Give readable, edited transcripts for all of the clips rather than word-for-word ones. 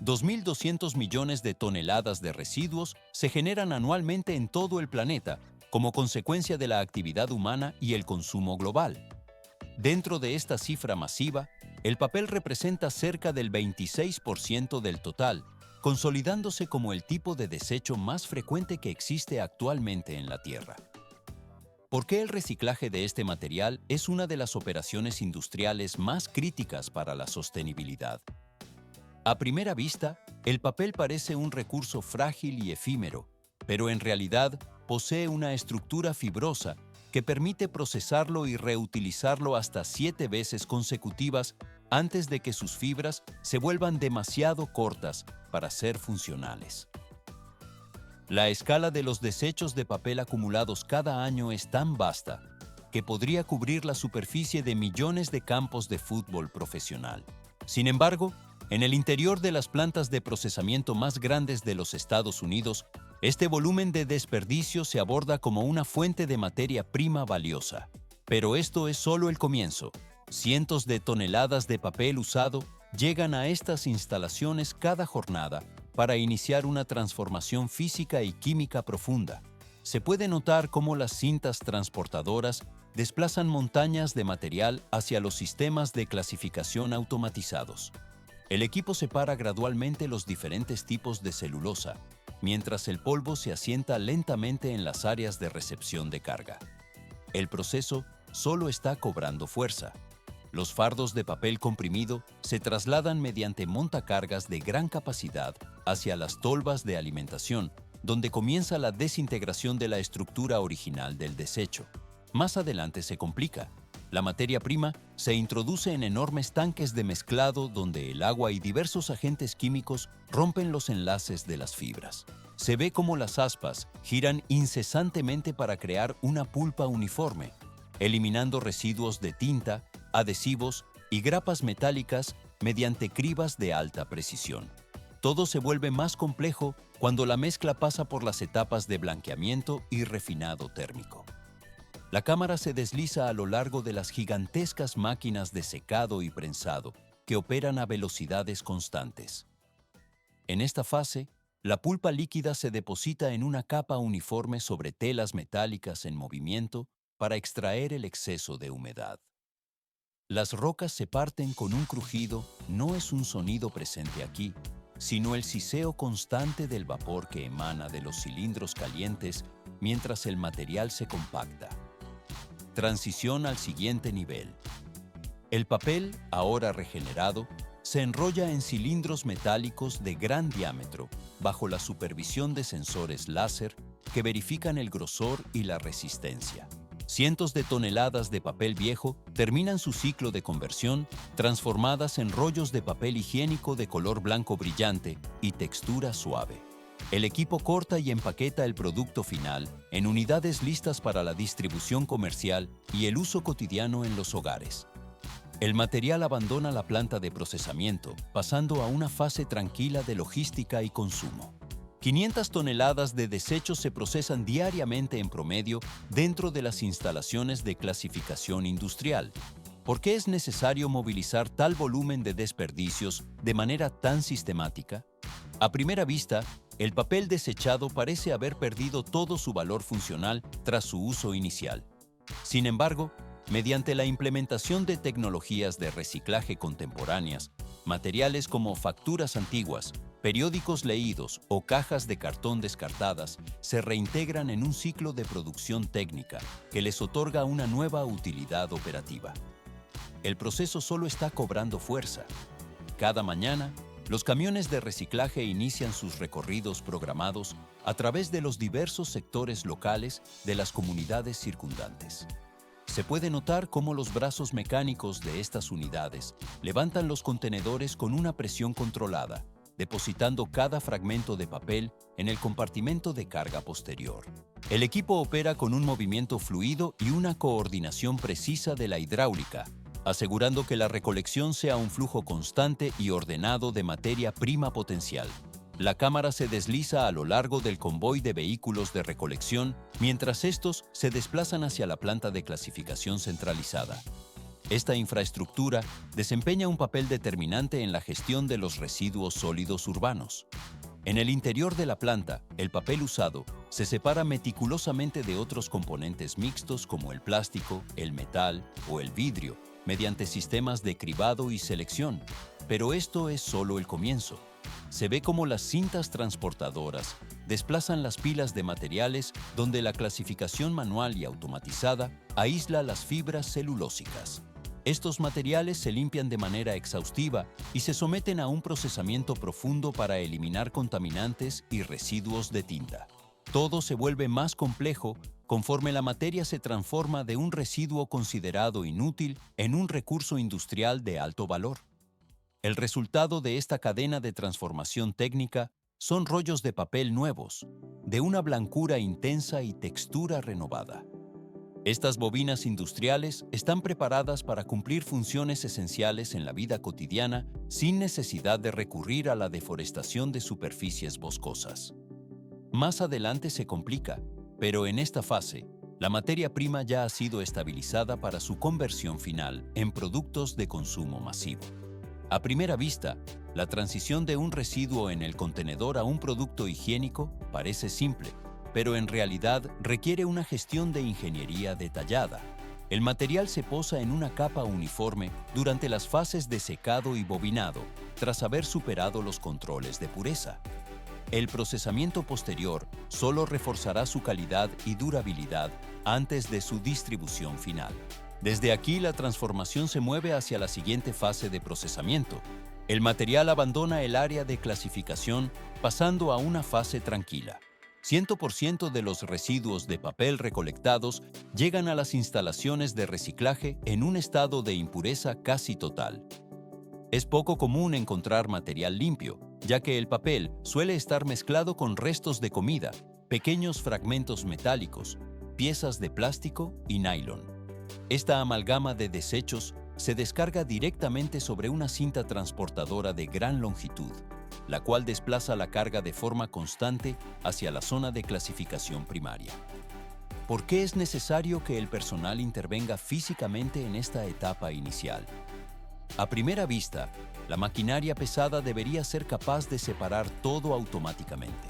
2.200 millones de toneladas de residuos se generan anualmente en todo el planeta como consecuencia de la actividad humana y el consumo global. Dentro de esta cifra masiva, el papel representa cerca del 26% del total, consolidándose como el tipo de desecho más frecuente que existe actualmente en la Tierra. ¿Por qué el reciclaje de este material es una de las operaciones industriales más críticas para la sostenibilidad? A primera vista, el papel parece un recurso frágil y efímero, pero en realidad posee una estructura fibrosa que permite procesarlo y reutilizarlo hasta 7 veces consecutivas antes de que sus fibras se vuelvan demasiado cortas para ser funcionales. La escala de los desechos de papel acumulados cada año es tan vasta que podría cubrir la superficie de millones de campos de fútbol profesional. Sin embargo, en el interior de las plantas de procesamiento más grandes de los Estados Unidos, este volumen de desperdicio se aborda como una fuente de materia prima valiosa. Pero esto es solo el comienzo. Cientos de toneladas de papel usado llegan a estas instalaciones cada jornada para iniciar una transformación física y química profunda. Se puede notar cómo las cintas transportadoras desplazan montañas de material hacia los sistemas de clasificación automatizados. El equipo separa gradualmente los diferentes tipos de celulosa, mientras el polvo se asienta lentamente en las áreas de recepción de carga. El proceso solo está cobrando fuerza. Los fardos de papel comprimido se trasladan mediante montacargas de gran capacidad hacia las tolvas de alimentación, donde comienza la desintegración de la estructura original del desecho. Más adelante se complica. La materia prima se introduce en enormes tanques de mezclado donde el agua y diversos agentes químicos rompen los enlaces de las fibras. Se ve cómo las aspas giran incesantemente para crear una pulpa uniforme, eliminando residuos de tinta, adhesivos y grapas metálicas mediante cribas de alta precisión. Todo se vuelve más complejo cuando la mezcla pasa por las etapas de blanqueamiento y refinado térmico. La cámara se desliza a lo largo de las gigantescas máquinas de secado y prensado que operan a velocidades constantes. En esta fase, la pulpa líquida se deposita en una capa uniforme sobre telas metálicas en movimiento para extraer el exceso de humedad. Las rocas se parten con un crujido, no es un sonido presente aquí, sino el siseo constante del vapor que emana de los cilindros calientes mientras el material se compacta. Transición al siguiente nivel. El papel, ahora regenerado, se enrolla en cilindros metálicos de gran diámetro bajo la supervisión de sensores láser que verifican el grosor y la resistencia. Cientos de toneladas de papel viejo terminan su ciclo de conversión transformadas en rollos de papel higiénico de color blanco brillante y textura suave. El equipo corta y empaqueta el producto final en unidades listas para la distribución comercial y el uso cotidiano en los hogares. El material abandona la planta de procesamiento, pasando a una fase tranquila de logística y consumo. 500 toneladas de desechos se procesan diariamente en promedio dentro de las instalaciones de clasificación industrial. ¿Por qué es necesario movilizar tal volumen de desperdicios de manera tan sistemática? A primera vista, el papel desechado parece haber perdido todo su valor funcional tras su uso inicial. Sin embargo, mediante la implementación de tecnologías de reciclaje contemporáneas, materiales como facturas antiguas, periódicos leídos o cajas de cartón descartadas se reintegran en un ciclo de producción técnica que les otorga una nueva utilidad operativa. El proceso solo está cobrando fuerza. Cada mañana, los camiones de reciclaje inician sus recorridos programados a través de los diversos sectores locales de las comunidades circundantes. Se puede notar cómo los brazos mecánicos de estas unidades levantan los contenedores con una presión controlada, depositando cada fragmento de papel en el compartimento de carga posterior. El equipo opera con un movimiento fluido y una coordinación precisa de la hidráulica, asegurando que la recolección sea un flujo constante y ordenado de materia prima potencial. La cámara se desliza a lo largo del convoy de vehículos de recolección mientras estos se desplazan hacia la planta de clasificación centralizada. Esta infraestructura desempeña un papel determinante en la gestión de los residuos sólidos urbanos. En el interior de la planta, el papel usado se separa meticulosamente de otros componentes mixtos como el plástico, el metal o el vidrio, mediante sistemas de cribado y selección. Pero esto es solo el comienzo. Se ve cómo las cintas transportadoras desplazan las pilas de materiales donde la clasificación manual y automatizada aísla las fibras celulósicas. Estos materiales se limpian de manera exhaustiva y se someten a un procesamiento profundo para eliminar contaminantes y residuos de tinta. Todo se vuelve más complejo conforme la materia se transforma de un residuo considerado inútil en un recurso industrial de alto valor. El resultado de esta cadena de transformación técnica son rollos de papel nuevos, de una blancura intensa y textura renovada. Estas bobinas industriales están preparadas para cumplir funciones esenciales en la vida cotidiana sin necesidad de recurrir a la deforestación de superficies boscosas. Más adelante se complica, pero en esta fase, la materia prima ya ha sido estabilizada para su conversión final en productos de consumo masivo. A primera vista, la transición de un residuo en el contenedor a un producto higiénico parece simple, pero en realidad requiere una gestión de ingeniería detallada. El material se posa en una capa uniforme durante las fases de secado y bobinado, tras haber superado los controles de pureza. El procesamiento posterior solo reforzará su calidad y durabilidad antes de su distribución final. Desde aquí, la transformación se mueve hacia la siguiente fase de procesamiento. El material abandona el área de clasificación, pasando a una fase tranquila. 100% de los residuos de papel recolectados llegan a las instalaciones de reciclaje en un estado de impureza casi total. Es poco común encontrar material limpio, ya que el papel suele estar mezclado con restos de comida, pequeños fragmentos metálicos, piezas de plástico y nylon. Esta amalgama de desechos se descarga directamente sobre una cinta transportadora de gran longitud, la cual desplaza la carga de forma constante hacia la zona de clasificación primaria. ¿Por qué es necesario que el personal intervenga físicamente en esta etapa inicial? A primera vista, la maquinaria pesada debería ser capaz de separar todo automáticamente.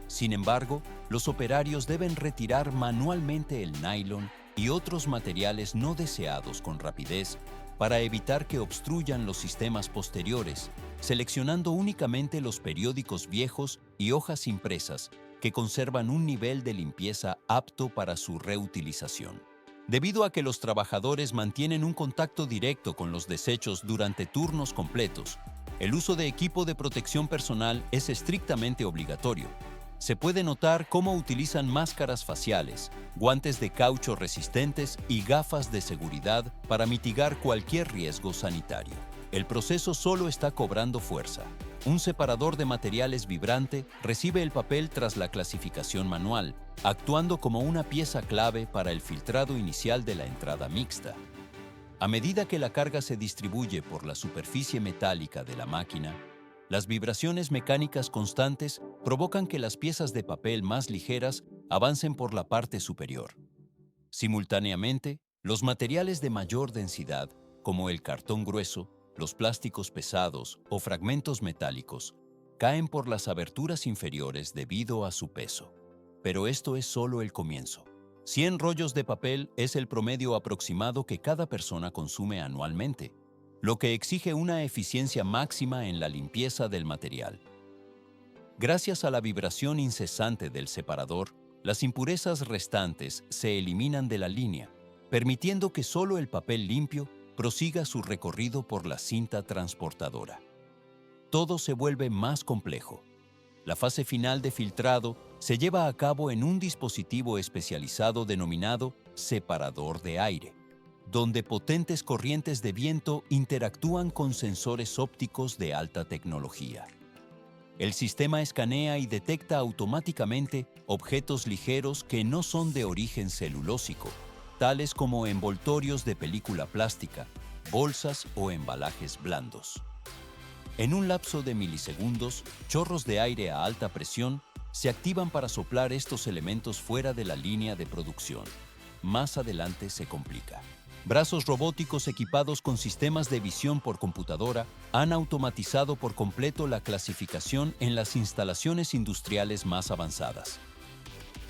Sin embargo, los operarios deben retirar manualmente el nylon y otros materiales no deseados con rapidez para evitar que obstruyan los sistemas posteriores, seleccionando únicamente los periódicos viejos y hojas impresas que conservan un nivel de limpieza apto para su reutilización. Debido a que los trabajadores mantienen un contacto directo con los desechos durante turnos completos, el uso de equipo de protección personal es estrictamente obligatorio. Se puede notar cómo utilizan máscaras faciales, guantes de caucho resistentes y gafas de seguridad para mitigar cualquier riesgo sanitario. El proceso solo está cobrando fuerza. Un separador de materiales vibrante recibe el papel tras la clasificación manual, actuando como una pieza clave para el filtrado inicial de la entrada mixta. A medida que la carga se distribuye por la superficie metálica de la máquina, las vibraciones mecánicas constantes provocan que las piezas de papel más ligeras avancen por la parte superior. Simultáneamente, los materiales de mayor densidad, como el cartón grueso, los plásticos pesados o fragmentos metálicos, caen por las aberturas inferiores debido a su peso. Pero esto es solo el comienzo. 100 rollos de papel es el promedio aproximado que cada persona consume anualmente, lo que exige una eficiencia máxima en la limpieza del material. Gracias a la vibración incesante del separador, las impurezas restantes se eliminan de la línea, permitiendo que solo el papel limpio prosiga su recorrido por la cinta transportadora. Todo se vuelve más complejo. La fase final de filtrado se lleva a cabo en un dispositivo especializado denominado separador de aire, donde potentes corrientes de viento interactúan con sensores ópticos de alta tecnología. El sistema escanea y detecta automáticamente objetos ligeros que no son de origen celulósico, tales como envoltorios de película plástica, bolsas o embalajes blandos. En un lapso de milisegundos, chorros de aire a alta presión se activan para soplar estos elementos fuera de la línea de producción. Más adelante se complica. Brazos robóticos equipados con sistemas de visión por computadora han automatizado por completo la clasificación en las instalaciones industriales más avanzadas.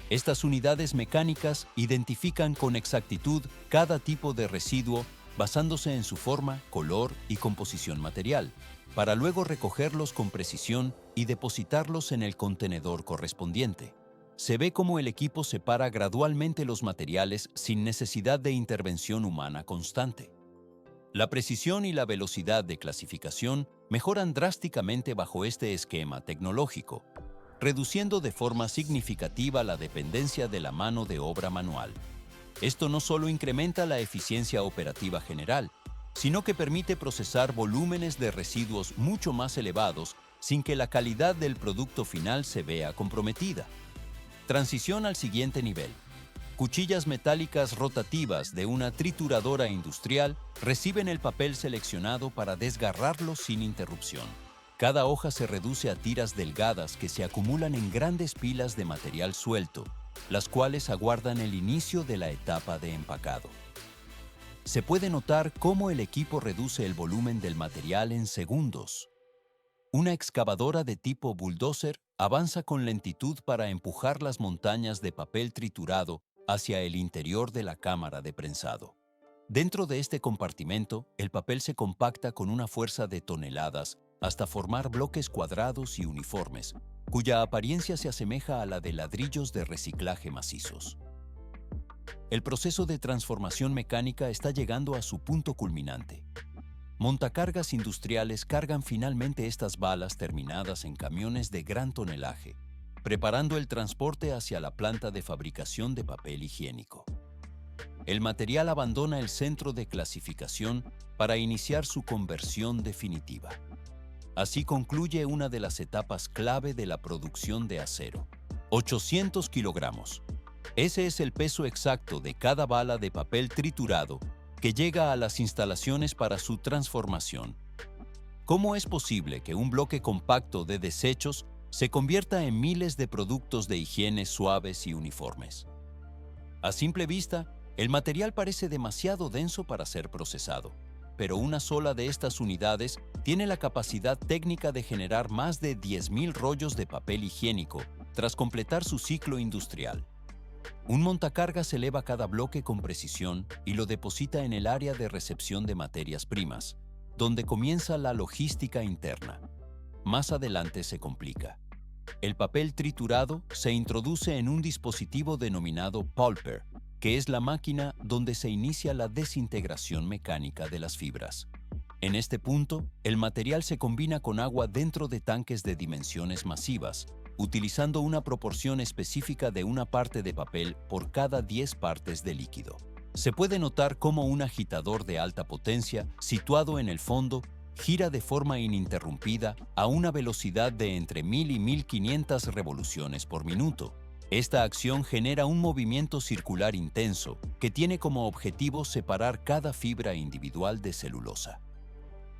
Estas unidades mecánicas identifican con exactitud cada tipo de residuo basándose en su forma, color y composición material, para luego recogerlos con precisión y depositarlos en el contenedor correspondiente. Se ve cómo el equipo separa gradualmente los materiales sin necesidad de intervención humana constante. La precisión y la velocidad de clasificación mejoran drásticamente bajo este esquema tecnológico, reduciendo de forma significativa la dependencia de la mano de obra manual. Esto no solo incrementa la eficiencia operativa general, sino que permite procesar volúmenes de residuos mucho más elevados sin que la calidad del producto final se vea comprometida. Transición al siguiente nivel. Cuchillas metálicas rotativas de una trituradora industrial reciben el papel seleccionado para desgarrarlo sin interrupción. Cada hoja se reduce a tiras delgadas que se acumulan en grandes pilas de material suelto, las cuales aguardan el inicio de la etapa de empacado. Se puede notar cómo el equipo reduce el volumen del material en segundos. Una excavadora de tipo bulldozer avanza con lentitud para empujar las montañas de papel triturado hacia el interior de la cámara de prensado. Dentro de este compartimento, el papel se compacta con una fuerza de toneladas hasta formar bloques cuadrados y uniformes, cuya apariencia se asemeja a la de ladrillos de reciclaje macizos. El proceso de transformación mecánica está llegando a su punto culminante. Montacargas industriales cargan finalmente estas balas terminadas en camiones de gran tonelaje, preparando el transporte hacia la planta de fabricación de papel higiénico. El material abandona el centro de clasificación para iniciar su conversión definitiva. Así concluye una de las etapas clave de la producción de acero. 800 kilogramos. Ese es el peso exacto de cada bala de papel triturado que llega a las instalaciones para su transformación. ¿Cómo es posible que un bloque compacto de desechos se convierta en miles de productos de higiene suaves y uniformes? A simple vista, el material parece demasiado denso para ser procesado, pero una sola de estas unidades tiene la capacidad técnica de generar más de 10.000 rollos de papel higiénico tras completar su ciclo industrial. Un montacargas eleva cada bloque con precisión y lo deposita en el área de recepción de materias primas, donde comienza la logística interna. Más adelante se complica. El papel triturado se introduce en un dispositivo denominado pulper, que es la máquina donde se inicia la desintegración mecánica de las fibras. En este punto, el material se combina con agua dentro de tanques de dimensiones masivas, utilizando una proporción específica de una parte de papel por cada 10 partes de líquido. Se puede notar cómo un agitador de alta potencia, situado en el fondo, gira de forma ininterrumpida a una velocidad de entre 1000 y 1500 revoluciones por minuto. Esta acción genera un movimiento circular intenso que tiene como objetivo separar cada fibra individual de celulosa.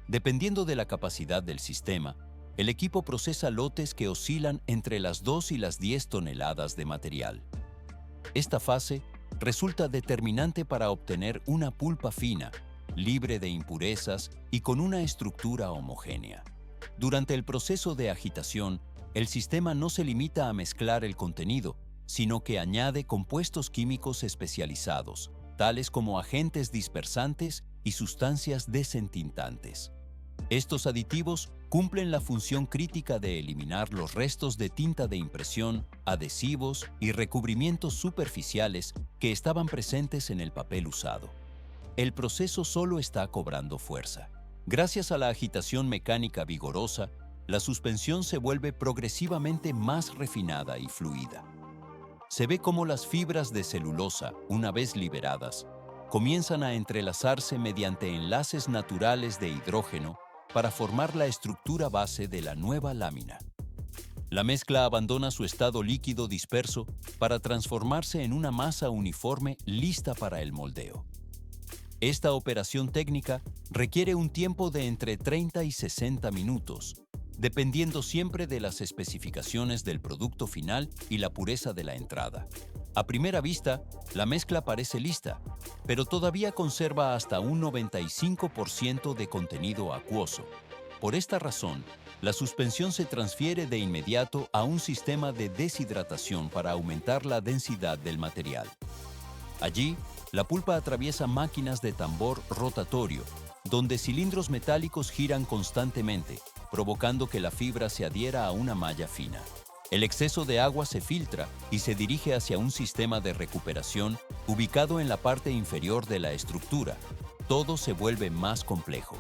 Dependiendo de la capacidad del sistema, el equipo procesa lotes que oscilan entre las 2 y las 10 toneladas de material. Esta fase resulta determinante para obtener una pulpa fina, libre de impurezas y con una estructura homogénea. Durante el proceso de agitación, el sistema no se limita a mezclar el contenido, sino que añade compuestos químicos especializados, tales como agentes dispersantes y sustancias desentintantes. Estos aditivos cumplen la función crítica de eliminar los restos de tinta de impresión, adhesivos y recubrimientos superficiales que estaban presentes en el papel usado. El proceso solo está cobrando fuerza. Gracias a la agitación mecánica vigorosa, la suspensión se vuelve progresivamente más refinada y fluida. Se ve cómo las fibras de celulosa, una vez liberadas, comienzan a entrelazarse mediante enlaces naturales de hidrógeno para formar la estructura base de la nueva lámina. La mezcla abandona su estado líquido disperso para transformarse en una masa uniforme lista para el moldeo. Esta operación técnica requiere un tiempo de entre 30 y 60 minutos, dependiendo siempre de las especificaciones del producto final y la pureza de la entrada. A primera vista, la mezcla parece lista, pero todavía conserva hasta un 95% de contenido acuoso. Por esta razón, la suspensión se transfiere de inmediato a un sistema de deshidratación para aumentar la densidad del material. Allí, la pulpa atraviesa máquinas de tambor rotatorio, donde cilindros metálicos giran constantemente, provocando que la fibra se adhiera a una malla fina. El exceso de agua se filtra y se dirige hacia un sistema de recuperación ubicado en la parte inferior de la estructura. Todo se vuelve más complejo.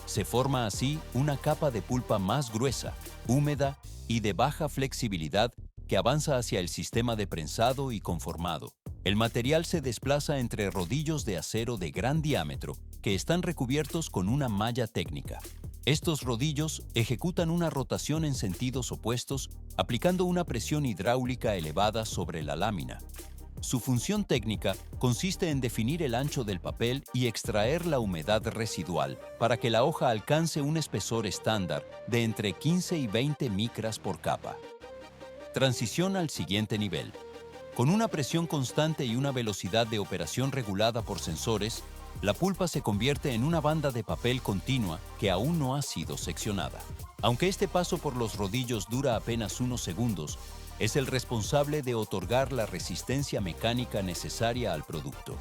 Se forma así una capa de pulpa más gruesa, húmeda y de baja flexibilidad que avanza hacia el sistema de prensado y conformado. El material se desplaza entre rodillos de acero de gran diámetro que están recubiertos con una malla técnica. Estos rodillos ejecutan una rotación en sentidos opuestos, aplicando una presión hidráulica elevada sobre la lámina. Su función técnica consiste en definir el ancho del papel y extraer la humedad residual para que la hoja alcance un espesor estándar de entre 15 y 20 micras por capa. Transición al siguiente nivel. Con una presión constante y una velocidad de operación regulada por sensores, la pulpa se convierte en una banda de papel continua que aún no ha sido seccionada. Aunque este paso por los rodillos dura apenas unos segundos, es el responsable de otorgar la resistencia mecánica necesaria al producto.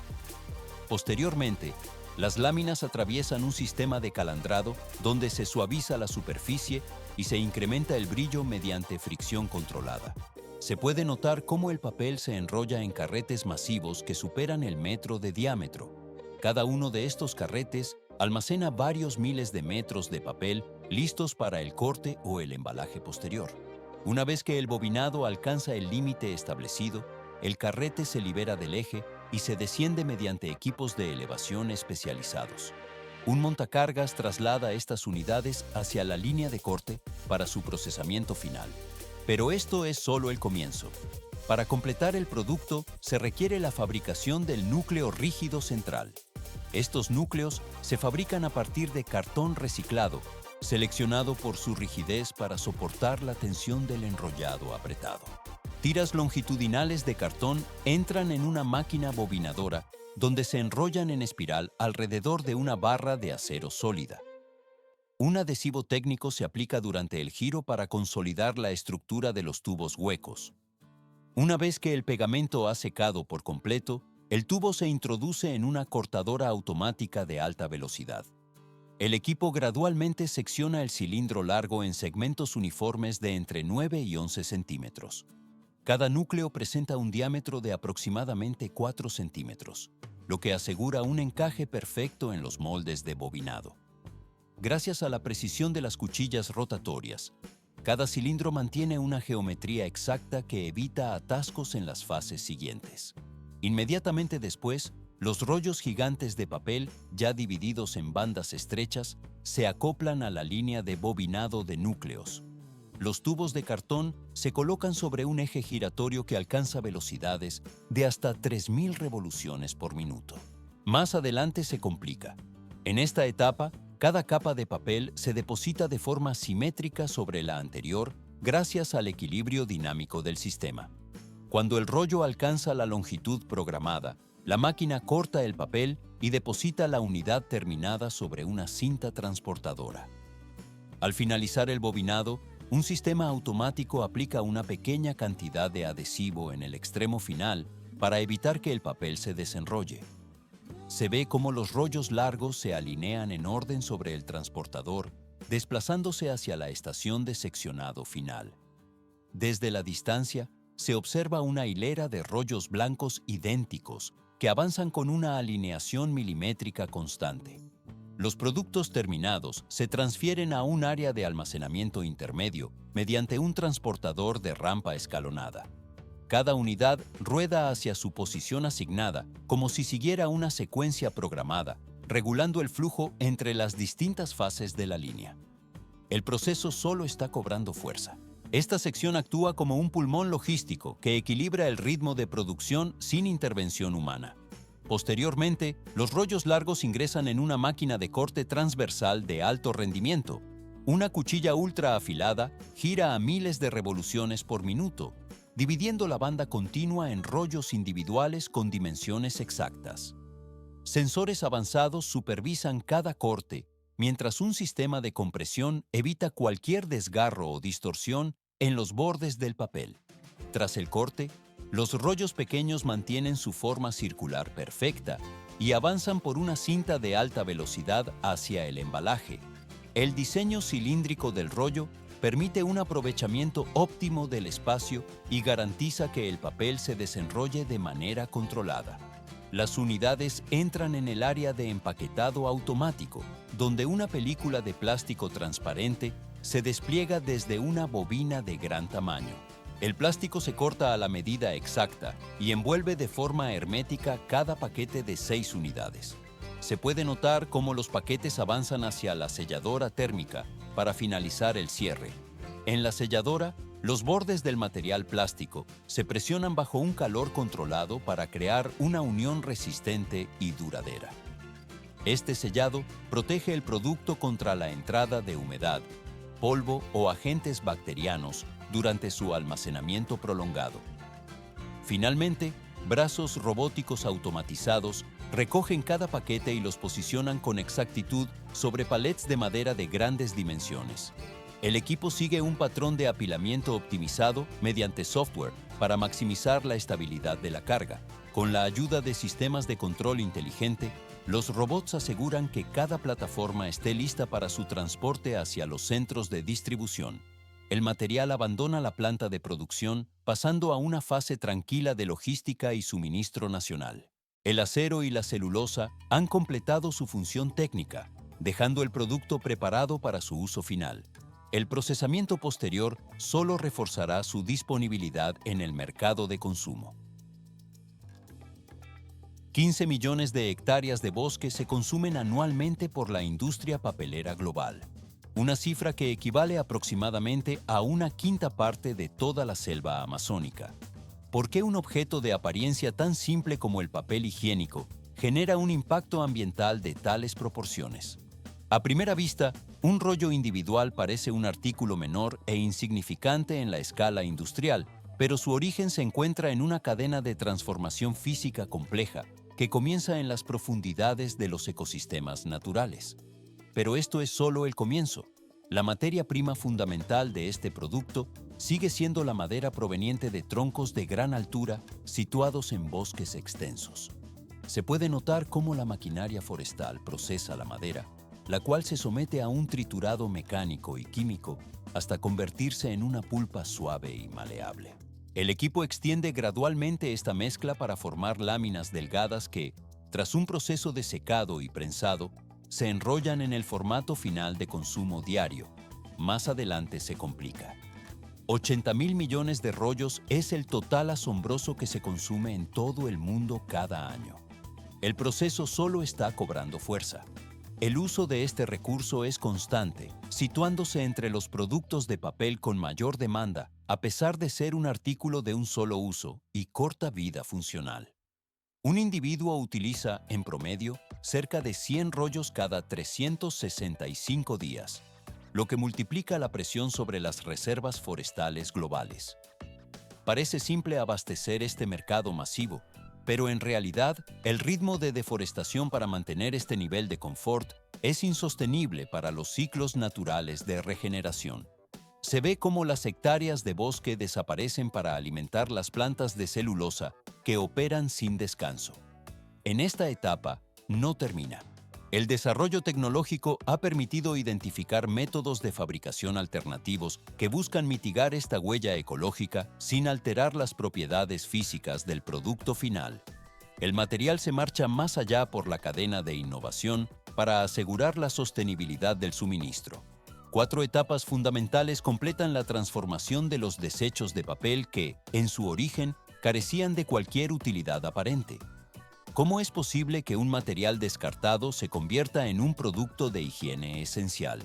Posteriormente, las láminas atraviesan un sistema de calandrado donde se suaviza la superficie y se incrementa el brillo mediante fricción controlada. Se puede notar cómo el papel se enrolla en carretes masivos que superan el metro de diámetro. Cada uno de estos carretes almacena varios miles de metros de papel listos para el corte o el embalaje posterior. Una vez que el bobinado alcanza el límite establecido, el carrete se libera del eje y se desciende mediante equipos de elevación especializados. Un montacargas traslada estas unidades hacia la línea de corte para su procesamiento final. Pero esto es solo el comienzo. Para completar el producto, se requiere la fabricación del núcleo rígido central. Estos núcleos se fabrican a partir de cartón reciclado, seleccionado por su rigidez para soportar la tensión del enrollado apretado. Tiras longitudinales de cartón entran en una máquina bobinadora donde se enrollan en espiral alrededor de una barra de acero sólida. Un adhesivo técnico se aplica durante el giro para consolidar la estructura de los tubos huecos. Una vez que el pegamento ha secado por completo, el tubo se introduce en una cortadora automática de alta velocidad. El equipo gradualmente secciona el cilindro largo en segmentos uniformes de entre 9 y 11 centímetros. Cada núcleo presenta un diámetro de aproximadamente 4 centímetros, lo que asegura un encaje perfecto en los moldes de bobinado. Gracias a la precisión de las cuchillas rotatorias, cada cilindro mantiene una geometría exacta que evita atascos en las fases siguientes. Inmediatamente después, los rollos gigantes de papel, ya divididos en bandas estrechas, se acoplan a la línea de bobinado de núcleos. Los tubos de cartón se colocan sobre un eje giratorio que alcanza velocidades de hasta 3.000 revoluciones por minuto. Más adelante se complica. En esta etapa, cada capa de papel se deposita de forma simétrica sobre la anterior gracias al equilibrio dinámico del sistema. Cuando el rollo alcanza la longitud programada, la máquina corta el papel y deposita la unidad terminada sobre una cinta transportadora. Al finalizar el bobinado, un sistema automático aplica una pequeña cantidad de adhesivo en el extremo final para evitar que el papel se desenrolle. Se ve cómo los rollos largos se alinean en orden sobre el transportador, desplazándose hacia la estación de seccionado final. Desde la distancia, se observa una hilera de rollos blancos idénticos que avanzan con una alineación milimétrica constante. Los productos terminados se transfieren a un área de almacenamiento intermedio mediante un transportador de rampa escalonada. Cada unidad rueda hacia su posición asignada como si siguiera una secuencia programada, regulando el flujo entre las distintas fases de la línea. El proceso solo está cobrando fuerza. Esta sección actúa como un pulmón logístico que equilibra el ritmo de producción sin intervención humana. Posteriormente, los rollos largos ingresan en una máquina de corte transversal de alto rendimiento. Una cuchilla ultra afilada gira a miles de revoluciones por minuto. dividiendo la banda continua en rollos individuales con dimensiones exactas. Sensores avanzados supervisan cada corte, mientras un sistema de compresión evita cualquier desgarro o distorsión en los bordes del papel. Tras el corte, los rollos pequeños mantienen su forma circular perfecta y avanzan por una cinta de alta velocidad hacia el embalaje. El diseño cilíndrico del rollo permite un aprovechamiento óptimo del espacio y garantiza que el papel se desenrolle de manera controlada. Las unidades entran en el área de empaquetado automático, donde una película de plástico transparente se despliega desde una bobina de gran tamaño. El plástico se corta a la medida exacta y envuelve de forma hermética cada paquete de 6 unidades. Se puede notar cómo los paquetes avanzan hacia la selladora térmica para finalizar el cierre. En la selladora, los bordes del material plástico se presionan bajo un calor controlado para crear una unión resistente y duradera. Este sellado protege el producto contra la entrada de humedad, polvo o agentes bacterianos durante su almacenamiento prolongado. Finalmente, brazos robóticos automatizados recogen cada paquete y los posicionan con exactitud sobre palets de madera de grandes dimensiones. El equipo sigue un patrón de apilamiento optimizado mediante software para maximizar la estabilidad de la carga. Con la ayuda de sistemas de control inteligente, los robots aseguran que cada plataforma esté lista para su transporte hacia los centros de distribución. El material abandona la planta de producción, pasando a una fase tranquila de logística y suministro nacional. El acero y la celulosa han completado su función técnica, dejando el producto preparado para su uso final. El procesamiento posterior solo reforzará su disponibilidad en el mercado de consumo. 15 millones de hectáreas de bosque se consumen anualmente por la industria papelera global, una cifra que equivale aproximadamente a una quinta parte de toda la selva amazónica. ¿Por qué un objeto de apariencia tan simple como el papel higiénico genera un impacto ambiental de tales proporciones? A primera vista, un rollo individual parece un artículo menor e insignificante en la escala industrial, pero su origen se encuentra en una cadena de transformación física compleja que comienza en las profundidades de los ecosistemas naturales. Pero esto es solo el comienzo. La materia prima fundamental de este producto sigue siendo la madera proveniente de troncos de gran altura situados en bosques extensos. Se puede notar cómo la maquinaria forestal procesa la madera, la cual se somete a un triturado mecánico y químico hasta convertirse en una pulpa suave y maleable. El equipo extiende gradualmente esta mezcla para formar láminas delgadas que, tras un proceso de secado y prensado, se enrollan en el formato final de consumo diario. Más adelante se complica. 80.000 millones de rollos es el total asombroso que se consume en todo el mundo cada año. El proceso solo está cobrando fuerza. El uso de este recurso es constante, situándose entre los productos de papel con mayor demanda, a pesar de ser un artículo de un solo uso y corta vida funcional. Un individuo utiliza, en promedio, cerca de 100 rollos cada 365 días, lo que multiplica la presión sobre las reservas forestales globales. Parece simple abastecer este mercado masivo, pero en realidad, el ritmo de deforestación para mantener este nivel de confort es insostenible para los ciclos naturales de regeneración. Se ve cómo las hectáreas de bosque desaparecen para alimentar las plantas de celulosa que operan sin descanso. En esta etapa, no termina. El desarrollo tecnológico ha permitido identificar métodos de fabricación alternativos que buscan mitigar esta huella ecológica sin alterar las propiedades físicas del producto final. El material se marcha más allá por la cadena de innovación para asegurar la sostenibilidad del suministro. 4 etapas fundamentales completan la transformación de los desechos de papel que, en su origen, carecían de cualquier utilidad aparente. ¿Cómo es posible que un material descartado se convierta en un producto de higiene esencial?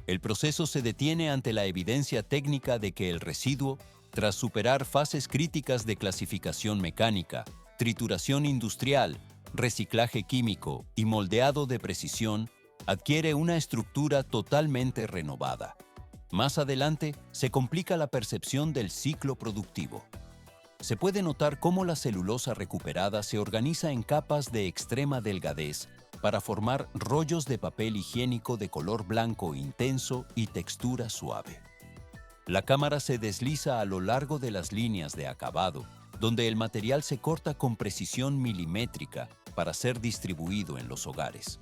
El proceso se detiene ante la evidencia técnica de que el residuo, tras superar fases críticas de clasificación mecánica, trituración industrial, reciclaje químico y moldeado de precisión, adquiere una estructura totalmente renovada. Más adelante, se complica la percepción del ciclo productivo. Se puede notar cómo la celulosa recuperada se organiza en capas de extrema delgadez para formar rollos de papel higiénico de color blanco intenso y textura suave. La cámara se desliza a lo largo de las líneas de acabado, donde el material se corta con precisión milimétrica para ser distribuido en los hogares.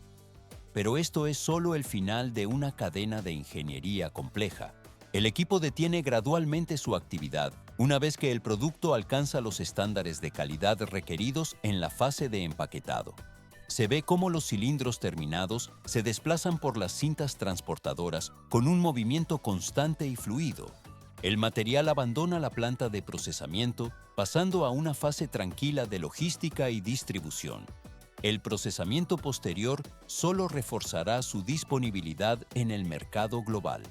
Pero esto es solo el final de una cadena de ingeniería compleja. El equipo detiene gradualmente su actividad una vez que el producto alcanza los estándares de calidad requeridos en la fase de empaquetado. Se ve cómo los cilindros terminados se desplazan por las cintas transportadoras con un movimiento constante y fluido. El material abandona la planta de procesamiento, pasando a una fase tranquila de logística y distribución. El procesamiento posterior solo reforzará su disponibilidad en el mercado global.